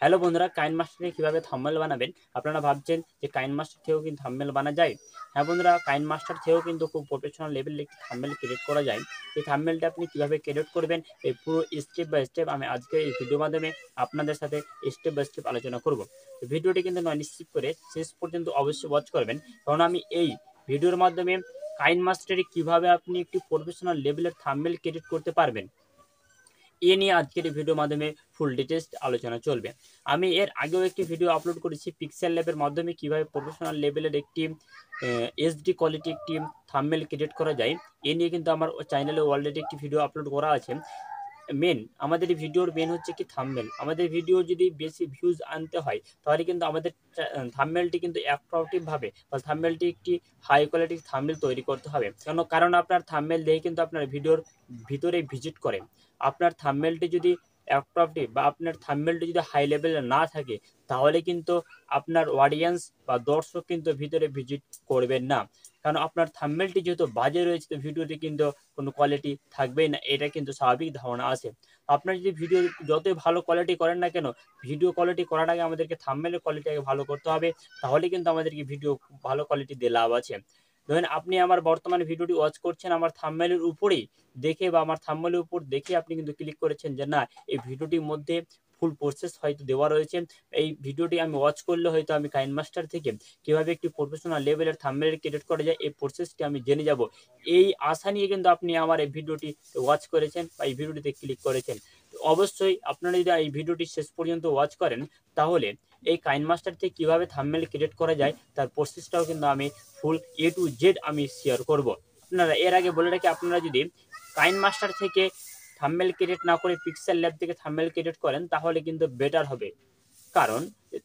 Hello বন্ধুরা, কাইনমাস্টারে কিভাবে thumbnail বানাবেন। আপনারা ভাবছেন যে কাইনমাস্টার থেকেও কিন্তু থাম্বনেল বানা যায়। হ্যাঁ বন্ধুরা, কাইনমাস্টার থেকেও কিন্তু খুব প্রফেশনাল লেভেলের একটি থাম্বনেল ক্রিয়েট করা যায়। এই থাম্বনেলটা আপনি কিভাবে ক্রিয়েট করবেন, এই পুরো স্টেপ বাই স্টেপ আমি আজকে এই ভিডিওর মাধ্যমে আপনাদের সাথে স্টেপ বাই স্টেপ আলোচনা করব। ভিডিওটি কিন্তু নন স্কিপ করে শেষ পর্যন্ত অবশ্যই ওয়াচ করবেন, কারণ আমি এই ভিডিওর মাধ্যমে কাইনমাস্টারে কিভাবে আপনি একটি প্রফেশনাল লেভেলের থাম্বনেল ক্রিয়েট করতে পারবেন এ নিয়ে আজকের এই ভিডিওর মাধ্যমে ফুল ডিটেলস আলোচনা চলবে। আমি এর আগেও একটি ভিডিও আপলোড করেছি পিক্সেল ল্যাবের মাধ্যমে কিভাবে প্রফেশনাল লেভেলের একটি এইচডি কোয়ালিটি একটি থাম্বনেল ক্রিয়েট করা যায়। এ নিয়ে কিন্তু আমার চ্যানেলে অলরেডি একটি ভিডিও আপলোড করা আছে। আমাদের এই ভিডিওর মেন হচ্ছে কি থাম্বনেল। আমাদের ভিডিও যদি বেশি ভিউজ আনতে হয় তাহলে কিন্তু আমাদের থাম্বনেলটি কিন্তু অ্যাট্রাকটিভভাবে বা থাম্বনেলটি একটি হাই কোয়ালিটির থাম্বনেল তৈরি করতে হবে। কারণ আপনার থাম্বনেল দেখে কিন্তু আপনার ভিডিওর ভিতরে ভিজিট করে। আপনার থাম্বনেলটি যদি অ্যাট্রাকটিভ বা আপনার থাম্বনেলটি যদি হাই লেভেলের না থাকে তাহলে কিন্তু আপনার অডিয়েন্স বা দর্শক কিন্তু ভিতরে ভিজিট করবেন না। কারণ আপনার থাম্বনেলটি যেহেতু বাজে রয়েছে তো ভিডিওটি কিন্তু কোনো কোয়ালিটি থাকবেই না, এটা কিন্তু স্বাভাবিক ধারণা আছে। আপনার যদি ভিডিও যতই ভালো কোয়ালিটি করেন না কেন, ভিডিও কোয়ালিটি করার আগে আমাদেরকে থাম্বনেলের কোয়ালিটি আগে ভালো করতে হবে, তাহলে কিন্তু আমাদেরকে ভিডিও ভালো কোয়ালিটি দিয়ে লাভ আছে। ধরেন আপনি আমার বর্তমানে ভিডিওটি ওয়াচ করছেন আমার থাম্বনেলের উপরেই দেখে বা আমার থাম্বনেলের উপর দেখে আপনি কিন্তু ক্লিক করেছেন যে না এই ভিডিওটির মধ্যে ফুল প্রসেস হয়তো দেওয়া রয়েছে, এই ভিডিওটি আমি ওয়াচ করলে হয়তো আমি কাইনমাস্টার থেকে কীভাবে একটি প্রফেশনাল লেভেলের থাম্বনেল ক্রিয়েট করা যায় এই প্রসেসটি আমি জেনে যাব। এই আশা নিয়ে কিন্তু আপনি আমার এই ভিডিওটি ওয়াচ করেছেন বা এই ভিডিওটিতে ক্লিক করেছেন। অবশ্যই আপনারা যদি এই ভিডিওটি শেষ পর্যন্ত ওয়াচ করেন তাহলে এই কাইনমাস্টার থেকে কীভাবে থাম্বনেল ক্রিয়েট করা যায় তার প্রসেসটাও কিন্তু আমি ফুল A to Z আমি শেয়ার করব। আপনারা এর আগে বলে রাখি, আপনারা যদি কাইনমাস্টার থেকে থাম্বনেল ক্রিয়েট না করে পিক্সেল ল্যাব থেকে থাম্বনেল ক্রিয়েট করেন তাহলে কিন্তু বেটার হবে। কারণ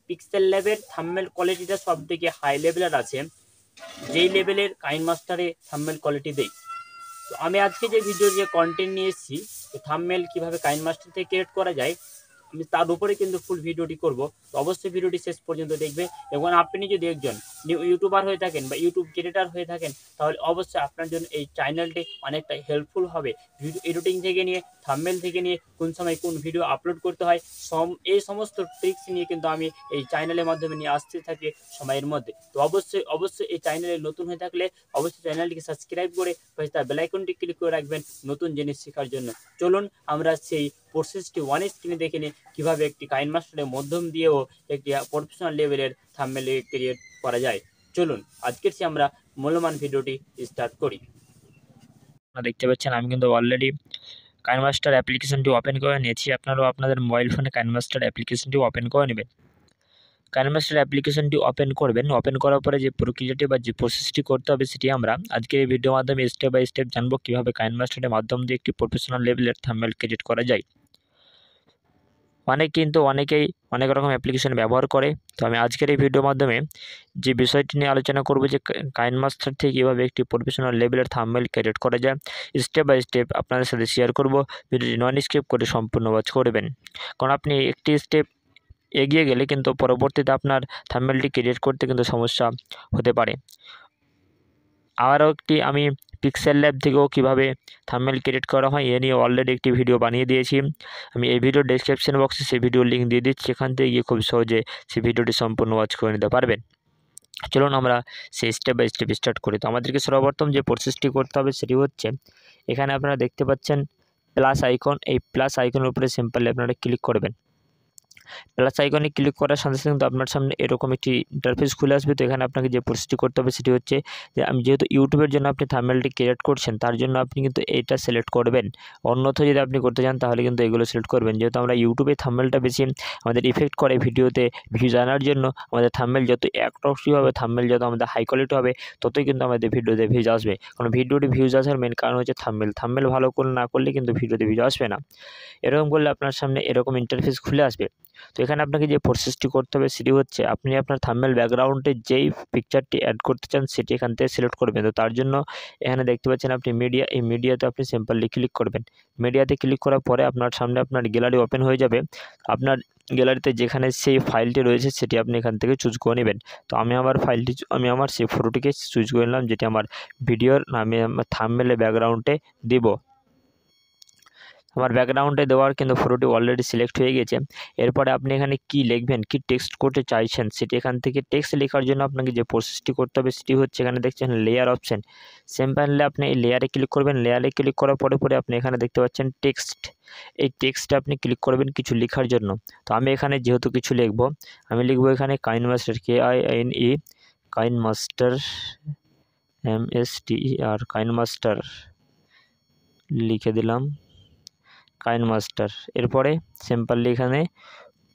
পিক্সেল ল্যাবের থাম্বনেল কোয়ালিটিটা সব থেকে হাই লেভেলের আছে, যেই লেভেলের কাইনমাস্টারে থাম্বনেল কোয়ালিটি দেয়। তো আমি আজকে যে ভিডিও যে কন্টেন্ট নিয়ে এসেছি থাম্বনেল কিভাবে কাইনমাস্টার থেকে ক্রিয়েট করা যায় আমি তার উপরে কিন্তু ফুল ভিডিওটি করব। তো অবশ্যই ভিডিওটি শেষ পর্যন্ত দেখবে। এবং আপনি যদি একজন নিউ ইউটিউবার হয়ে থাকেন বা ইউটিউব ক্রিয়েটার হয়ে থাকেন তাহলে অবশ্যই আপনার জন্য এই চ্যানেলটি অনেকটা হেল্পফুল হবে। ভিডিও এডিটিং থেকে নিয়ে থাম্বনেল থেকে নিয়ে কোন সময় কোন ভিডিও আপলোড করতে হয় এই সমস্ত ট্রিক্স নিয়ে কিন্তু আমি এই চ্যানেলের মাধ্যমে নিয়ে আসতে থাকি সময়ের মধ্যে। তো অবশ্যই এই চ্যানেলে নতুন হয়ে থাকলে অবশ্যই চ্যানেলটিকে সাবস্ক্রাইব করে তার বেল আইকনটি ক্লিক করে রাখবেন নতুন জিনিস শেখার জন্য। চলুন আমরা সেই প্রসেসটি ওয়ান স্ক্রিনে দেখে নিই কীভাবে একটি কাইনমাস্টারের মাধ্যম দিয়েও একটি প্রফেশনাল লেভেলের থাম্বনেল ক্রিয়েট করা যায়। চলুন আজকের সে আমরা মূল্যবান ভিডিওটি স্টার্ট করি। আপনারা দেখতে পাচ্ছেন আমি কিন্তু অলরেডি কাইনমাস্টার অ্যাপ্লিকেশনটি ওপেন করে নিয়েছি। আপনারাও আপনাদের মোবাইল ফোনে কাইনমাস্টার অ্যাপ্লিকেশনটি ওপেন করে নেবেন। কাইনমাস্টার অ্যাপ্লিকেশনটি ওপেন করবেন। ওপেন করার পরে যে প্রক্রিয়াটি বা যে প্রসেসটি করতে হবে সেটি আমরা আজকের এই ভিডিওর মাধ্যমে স্টেপ বাই স্টেপ জানবো কীভাবে কাইনমাস্টারের মাধ্যম দিয়ে একটি প্রফেশনাল লেভেলের থাম্বনেল ক্রিয়েট করা যায়। অনেকেই অনেক রকম অ্যাপ্লিকেশন ব্যবহার করে। তো আমি আজকের এই ভিডিওর মাধ্যমে যে বিষয়টি নিয়ে আলোচনা করব যে কাইনমাস্টার থেকে কীভাবে একটি প্রফেশনাল লেভেলের থাম্বনেল ক্রিয়েট করা যায় স্টেপ বাই স্টেপ আপনাদের সাথে শেয়ার করব। ভিডিওটি নন স্কিপ করে সম্পূর্ণ ওয়াচ করবেন, কারণ আপনি একটি স্টেপ এগিয়ে গেলে কিন্তু পরবর্তীতে আপনার থাম্বনেলটি ক্রিয়েট করতে কিন্তু সমস্যা হতে পারে। আরও একটি আমি পিক্সেল ল্যাব থেকেও কীভাবে থাম্বনেল ক্রিয়েট করা হয় এ নিয়ে অলরেডি একটি ভিডিও বানিয়ে দিয়েছি। আমি এই ভিডিওর ডেসক্রিপশন বক্সে সেই ভিডিওর লিঙ্ক দিয়ে দিচ্ছি, সেখান থেকে গিয়ে খুব সহজে সেই ভিডিওটি সম্পূর্ণ ওয়াচ করে নিতে পারবেন। চলুন আমরা সেই স্টেপ বাই স্টেপ স্টার্ট করি। তো আমাদেরকে সর্বপ্রথম যে প্রসেসটি করতে হবে সেটি হচ্ছে, এখানে আপনারা দেখতে পাচ্ছেন প্লাস আইকন, এই প্লাস আইকনের উপরে সিম্পলি আপনারা ক্লিক করবেন। প্লাস আইকনে ক্লিক করার সাথে সাথে কিন্তু আপনার সামনে এরকম একটি ইন্টারফেস খুলে আসবে। তো এখানে আপনাকে যে প্রসেসটি করতে হবে সেটি হচ্ছে যে আমি যেহেতু ইউটিউবের জন্য আপনি থাম্বনেলটি ক্রিয়েট করছেন তার জন্য আপনি কিন্তু এইটা সিলেক্ট করবেন। অন্যথায় যদি আপনি করতে চান তাহলে কিন্তু এগুলো সিলেক্ট করবেন। যেহেতু আমরা ইউটিউবে থাম্বনেলটা বেশি আমাদের ইফেক্ট করে ভিডিওতে ভিউজ আনার জন্য, আমাদের থাম্বনেল যত অ্যাট্রাকটিভ হবে, থাম্বনেল যত আমাদের হাই কোয়ালিটি হবে ততই কিন্তু আমাদের ভিডিওতে ভিউজ আসবে। কারণ ভিডিওটি ভিউজ আসার মেন কারণ হচ্ছে থাম্বনেল ভালো করে না করলে কিন্তু ভিডিওতে ভিউজ আসবে না। এরকম করলে আপনার সামনে এরকম ইন্টারফেস খুলে আসবে। তো এখানে আপনাকে যে প্রসেসটি করতে হবে সেটি হচ্ছে আপনি আপনার থাম্বনেল ব্যাকগ্রাউন্ডে যেই পিকচারটি অ্যাড করতে চান সেটি এখান থেকে সিলেক্ট করবেন। তো তার জন্য এখানে দেখতে পাচ্ছেন আপনি মিডিয়া, এই মিডিয়াতে আপনি সিম্পলি ক্লিক করবেন। মিডিয়াতে ক্লিক করার পরে আপনার সামনে আপনার গ্যালারি ওপেন হয়ে যাবে। আপনার গ্যালারিতে যেখানে সেই ফাইলটি রয়েছে সেটি আপনি এখান থেকে চুজ করে নেবেন। তো আমি আমার সেই ফটোটিকে চুজ করে নিলাম, যেটি আমার ভিডিওর আমি আমার থাম্বনেলের ব্যাকগ্রাউন্ডে দিব। আমার ব্যাকগ্রাউন্ডে দেওয়ার কিন্তু ফটোটি অলরেডি সিলেক্ট হয়ে গেছে। এরপরে আপনি এখানে কি লিখবেন, কি টেক্সট করতে চাইছেন সেটি এখান থেকে টেক্সট লেখার জন্য আপনাকে যে প্রসেসটি করতে হবে সেটি হচ্ছে এখানে দেখছেন লেয়ার অপশন। সিম্পলি আপনি এই লেয়ারে ক্লিক করবেন। লেয়ারে ক্লিক করার পরে আপনি এখানে দেখতে পাচ্ছেন টেক্সট। এই টেক্সটে আপনি ক্লিক করবেন কিছু লেখার জন্য। তো আমি এখানে যেহেতু কিছু লিখব, আমি লিখব এখানে KineMaster, KINE, KineMaster, MSTER, KineMaster লিখে দিলাম, কাইনমাস্টার। এরপরে সিম্পলি এখানে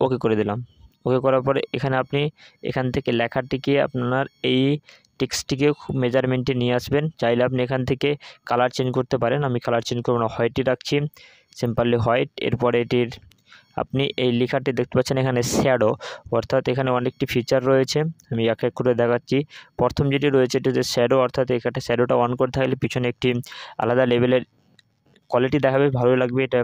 ওকে করে দিলাম। ওকে করার পরে এখানে আপনি এখান থেকে লেখাটিকে আপনার এই টেক্সটটিকে খুব মেজারমেন্টে নিয়ে আসবেন। চাইলে আপনি এখান থেকে কালার চেঞ্জ করতে পারেন। আমি কালার চেঞ্জ করব না, হোয়াইটই রাখছি, সিম্পলি হোয়াইট। এরপরে এটির আপনি এই লেখাটি দেখতে পাচ্ছেন এখানে শ্যাডো, অর্থাৎ এখানে অনেকটি ফিচার রয়েছে, আমি এক এক করে দেখাচ্ছি। প্রথম যেটি রয়েছে এটি হচ্ছে শ্যাডো, অর্থাৎ এখানে শ্যাডোটা অন করে থাকলে পিছনে একটি আলাদা লেভেলের কোয়ালিটি দেখাবে, ভালোই লাগবে। এটা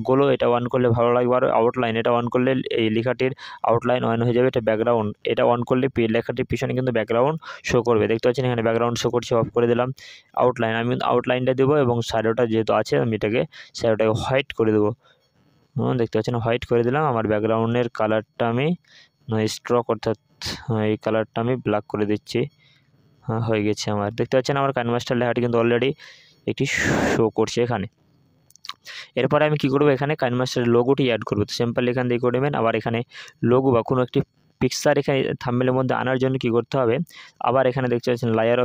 গোলো, এটা অন করলে ভালো লাগবে। আর আউটলাইন, এটা অন করলে এই লেখাটির আউটলাইন অন হয়ে যাবে। এটা ব্যাকগ্রাউন্ড, এটা অন করলে লেখাটির পিছনে কিন্তু ব্যাকগ্রাউন্ড শো করবে, দেখতে পাচ্ছেন এখানে ব্যাকগ্রাউন্ড শো করছে। অফ করে দিলাম। আউটলাইন, আমি আউটলাইনটা দেবো এবং শ্যাডোটা যেহেতু আছে আমি শ্যাডোটাকে হোয়াইট করে দেবো। দেখতে পাচ্ছেন হোয়াইট করে দিলাম। আমার ব্যাকগ্রাউন্ডের কালারটা আমি স্ট্রোক, অর্থাৎ এই কালারটা আমি ব্ল্যাক করে দিচ্ছি। হয়ে গেছে আমার। দেখতে পাচ্ছেন আমার কাইনমাস্টার লেখাটি কিন্তু অলরেডি একটি শো করছে এখানে। এরপরে আমি কী করবো, এখানে কাইনমাস্টারের লোগোটি অ্যাড করবো। তো সিম্পলি এখান থেকে করে নেবেন। আবার এখানে লোগো বা কোনো একটি পিকচার এখানে থাম্বনেলের মধ্যে আনার জন্য কী করতে হবে, আবার এখানে দেখতে পাচ্ছেন লেয়ার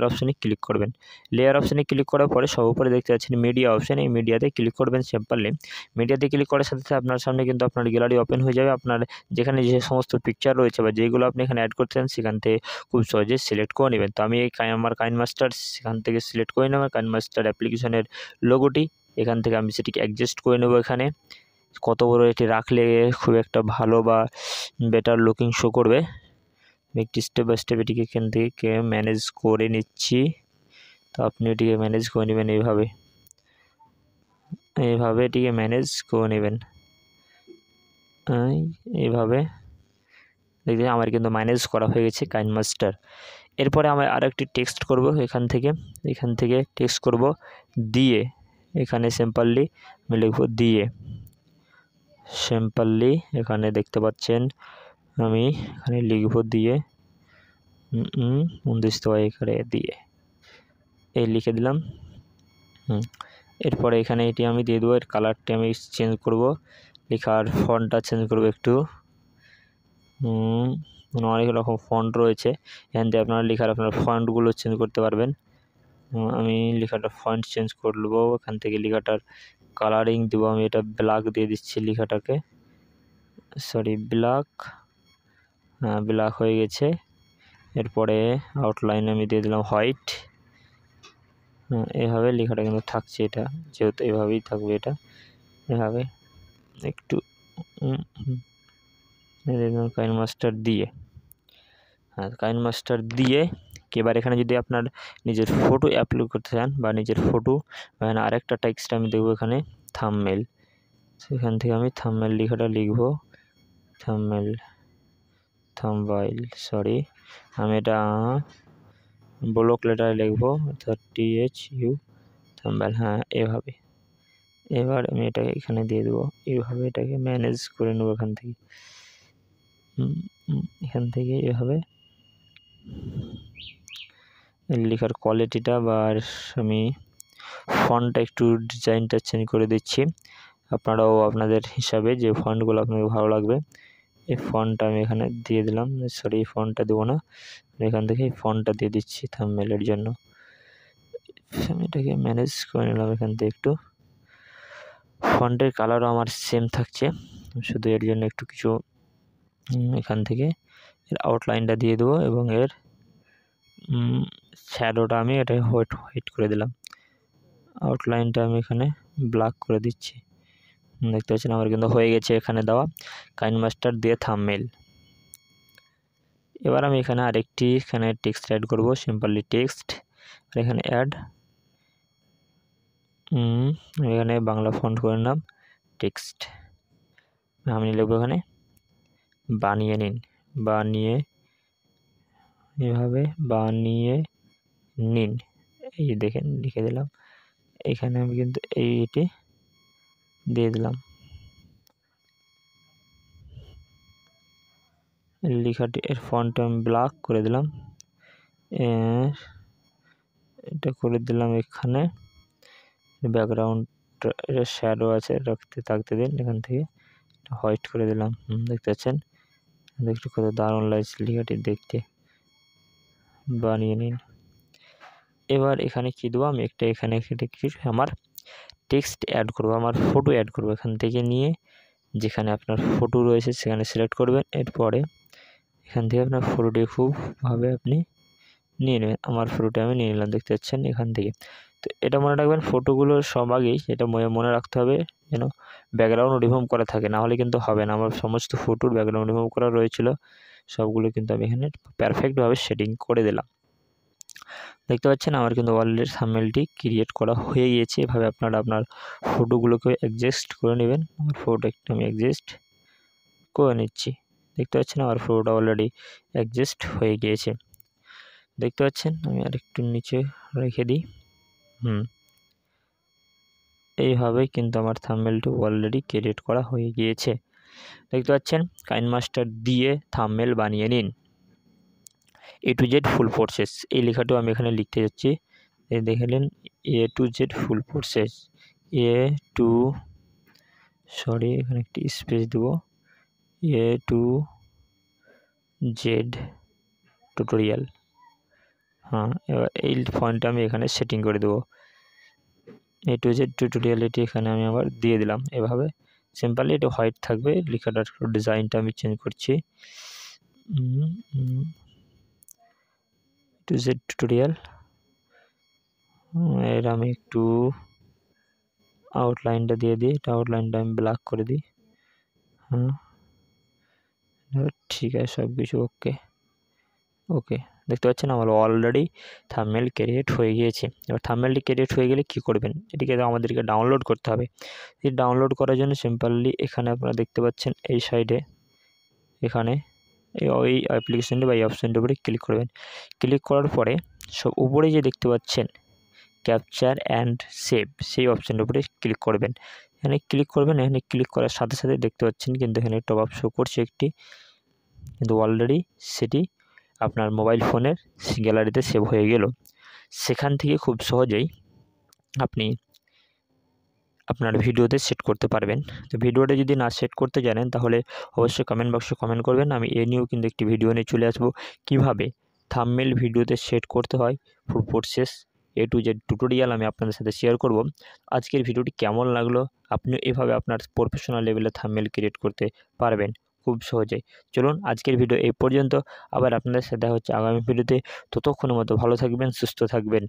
অপশানে ক্লিক করবেন। লেয়ার অপশানে ক্লিক করার পরে সর্বোপরি দেখতে পাচ্ছেন মিডিয়া অপশান, এই মিডিয়াতে ক্লিক করবেন। সিম্পলি মিডিয়াতে ক্লিক করার সাথে সাথে আপনার সামনে কিন্তু আপনার গ্যালারি ওপেন হয়ে যাবে। আপনার যেখানে যে সমস্ত পিকচার রয়েছে বা যেগুলো আপনি এখানে অ্যাড করতে চান সেখান থেকে খুব সহজে সিলেক্ট করে নেবেন। তো আমি আমার কাইনমাস্টার সেখান থেকে সিলেক্ট করে নেব কাইনমাস্টার অ্যাপ্লিকেশনের লোগোটি। এখান থেকে আমি সেটিকে অ্যাডজাস্ট করে নেব। এখানে কত বড় এটি রাখলে খুব একটা ভালো বা বেটার লুকিং শো করবে, একটি স্টেপ বাই স্টেপ এটিকে এখান থেকে ম্যানেজ করে নিচ্ছি। তো আপনি এটিকে ম্যানেজ করে নেবেন এইভাবে এটিকে ম্যানেজ করে নেবেন এইভাবে। দেখবেন আমার কিন্তু ম্যানেজ করা হয়ে গেছে কাইনমাস্টার। এরপরে আমি আরেকটি টেক্সট করব। এখান থেকে টেক্সট করব দিয়ে। এখানে সিম্পলি আমি লিখব দিয়ে। সিম্পলি এখানে দেখতে পাচ্ছেন আমি এখানে লিখব দিয়ে, এখানে দিয়ে এই লিখে দিলাম। এরপরে এখানে এটি আমি দিয়ে দেবো। এর কালারটি আমি চেঞ্জ করব, লেখার ফন্টটা চেঞ্জ করব একটু। অনেক রকম ফন্ট রয়েছে, এখান থেকে আপনারা আপনার ফন্টগুলো চেঞ্জ করতে পারবেন। আমি লেখাটা ফন্ট চেঞ্জ করব। এখান থেকে লেখাটার কালারিং দেবো, আমি এটা ব্ল্যাক দিয়ে দিচ্ছি লেখাটাকে, ব্ল্যাক হয়ে গেছে। এরপরে আউটলাইন আমি দিয়ে দিলাম হোয়াইট। এভাবে লেখাটা কিন্তু থাকছে, এটা যেহেতু এভাবেই থাকবে, এটা এভাবে একটু কাইনমাস্টার দিয়ে। কাইনমাস্টার দিয়ে এবার এখানে যদি আপনার নিজের ফটো আপলোড করতে চান বা নিজের ফটো, এখানে আরেকটা টেক্সট আমি দেবো এখানে থাম্বনেল। সেখান থেকে আমি থাম্বনেল লেখাটা লিখব, আমি এটা ব্লক লেটারে লিখব, অর্থাৎ THU থাম্বনেল। এভাবে। এবার আমি এটাকে এখানে দিয়ে দেবো, এইভাবে এটাকে ম্যানেজ করে নেব এখান থেকে এভাবে লেখার কোয়ালিটিটা বা আমি ফন্টটা একটু ডিজাইনটা চেঞ্জ করে দিচ্ছি। আপনারাও আপনাদের হিসাবে যে ফন্টগুলো আপনাকে ভালো লাগবে এই ফন্টটা আমি এখানে দিয়ে দিলাম। এই ফন্টটা দেবো না, এখান থেকে এই ফন্টটা দিয়ে দিচ্ছি থাম্বনেলের জন্য। আমি এটাকে ম্যানেজ করে নিলাম। এখান থেকে একটু ফন্টের কালারও আমার সেম থাকছে, শুধু এর জন্য একটু কিছু এখান থেকে এর আউটলাইনটা দিয়ে দেবো এবং এর শ্যাডোটা আমি এটা হোয়াইট করে দিলাম। আউটলাইনটা আমি এখানে ব্ল্যাক করে দিচ্ছি। দেখতে পাচ্ছেন আমার কিন্তু হয়ে গেছে এখানে দেওয়া কাইনমাস্টার দিয়ে থাম্বনেল। এবার আমি এখানে আরেকটি টেক্সট অ্যাড করব, সিম্পলি টেক্সট। এখানে অ্যাড, এখানে বাংলা ফন্ট করে নিলাম টেক্সট। আমি লিখব এখানে বানিয়ে নিন, এই দেখেন লিখে দিলাম। এখানে আমি কিন্তু এইটি দিয়ে দিলাম। লেখাটি এর ফন্ট আমি ব্ল্যাক করে দিলাম, এটা করে দিলাম এখানে। ব্যাকগ্রাউন্ড শ্যাডো আছে, থাকতে দিন। এখান থেকে হোয়াইট করে দিলাম। দেখতে পাচ্ছেন, দেখতে কত দারুণ লাগছে লেখাটি দেখতে। বানিয়ে নিন। এবার এখানে কি দেবো আমি, এখানে আমার টেক্সট অ্যাড করব, আমার ফটো অ্যাড করব। এখান থেকে নিয়ে যেখানে আপনার ফটো রয়েছে সেখানে সিলেক্ট করবেন। এরপরে এখান থেকে আপনার ফটোটি খুবভাবে আপনি নিয়ে নেবেন। আমার ফটোটা আমি নিয়ে নিলাম, দেখতে পাচ্ছেন এখান থেকে। তো এটা মনে রাখবেন, ফটোগুলো সব আগেই এটা মনে রাখতে হবে যেন ব্যাকগ্রাউন্ড রিমুভ করা থাকে, না হলে কিন্তু হবে না। আমার সমস্ত ফটোর ব্যাকগ্রাউন্ড রিমুভ করা রয়েছিল, সবগুলো কিন্তু আমি এখানে পারফেক্টভাবে সেটিং করে দিলাম। দেখতে পাচ্ছেন আমার কিন্তু অলরেডি থাম্বনেলটি ক্রিয়েট করা হয়ে গিয়েছে। এভাবে আপনারা আপনার ফটোগুলোকে অ্যাডজাস্ট করে নেবেন। আমার ফটো একটু আমি অ্যাডজাস্ট করে নিচ্ছি। দেখতে পাচ্ছেন আমার ফটোটা অলরেডি অ্যাডজাস্ট হয়ে গিয়েছে। দেখতে পাচ্ছেন, আমি আরেকটু নিচে রেখে দিই। এইভাবে কিন্তু আমার থাম্বনেলটি অলরেডি ক্রিয়েট করা হয়ে গিয়েছে। দেখতে পাচ্ছেন, কাইনমাস্টার দিয়ে থাম্বনেল বানিয়ে নিন। A to Z full process, এই লেখাটাও আমি এখানে লিখতে যাচ্ছি। এই দেখে নিন, A to Z full process, এখানে একটি স্পেস দেব, A to Z টিউটোরিয়াল। এবার এই ফন্টটা আমি এখানে সেটিং করে দেবো। A to Z টিউটোরিয়াল এটি এখানে আমি আবার দিয়ে দিলাম। এভাবে সিম্পলি এটা হোয়াইট থাকবে, লেখাটার ডিজাইনটা আমি চেঞ্জ করছি। A to Z টিউটোরিয়াল, এর আমি একটু আউটলাইনটা দিয়ে দিই। এটা আউটলাইনটা আমি ব্ল্যাক করে দিই। ঠিক আছে, সব কিছু ওকে। দেখতে পাচ্ছেন আমার অলরেডি থাম্বনেল ক্রিয়েট হয়ে গিয়েছে। এবার থাম্বনেলটি ক্রিয়েট হয়ে গেলে কী করবেন, এটিকে আমাদেরকে ডাউনলোড করতে হবে। এই ডাউনলোড করার জন্য সিম্পলি এখানে আপনারা দেখতে পাচ্ছেন এই সাইডে, এখানে ওই অ্যাপ্লিকেশনটি বা এই অপশানটির উপরে ক্লিক করবেন। ক্লিক করার পরে সব উপরে যে দেখতে পাচ্ছেন ক্যাপচার অ্যান্ড সেভ, সেই অপশানটির উপরে ক্লিক করবেন। এখানে ক্লিক করবেন। এখানে ক্লিক করার সাথে সাথে দেখতে পাচ্ছেন কিন্তু এখানে টপ আপ শো করছে একটি, কিন্তু অলরেডি সেটি আপনার মোবাইল ফোনের গ্যালারিতে সেভ হয়ে গেল। সেখান থেকে খুব সহজেই আপনি আপনার ভিডিওতে সেট করতে পারবেন। তো ভিডিওটা যদি না সেট করতে জানেন তাহলে অবশ্যই কমেন্ট বক্সে কমেন্ট করবেন। আমি এ নিয়েও কিন্তু একটি ভিডিও নিয়ে চলে আসবো, কীভাবে থাম্বনেল ভিডিওতে সেট করতে হয় ফুল process A to Z tutorial আমি আপনাদের সাথে শেয়ার করব। আজকের ভিডিওটি কেমন লাগলো, আপনিও এভাবে আপনার প্রফেশনাল লেভেলে থাম্বনেল ক্রিয়েট করতে পারবেন খুব সহজেই। চলুন আজকের ভিডিও এই পর্যন্ত, আবার আপনাদের সাথে দেখা হচ্ছে আগামী ভিডিওতে। ততক্ষণের মতো ভালো থাকবেন, সুস্থ থাকবেন।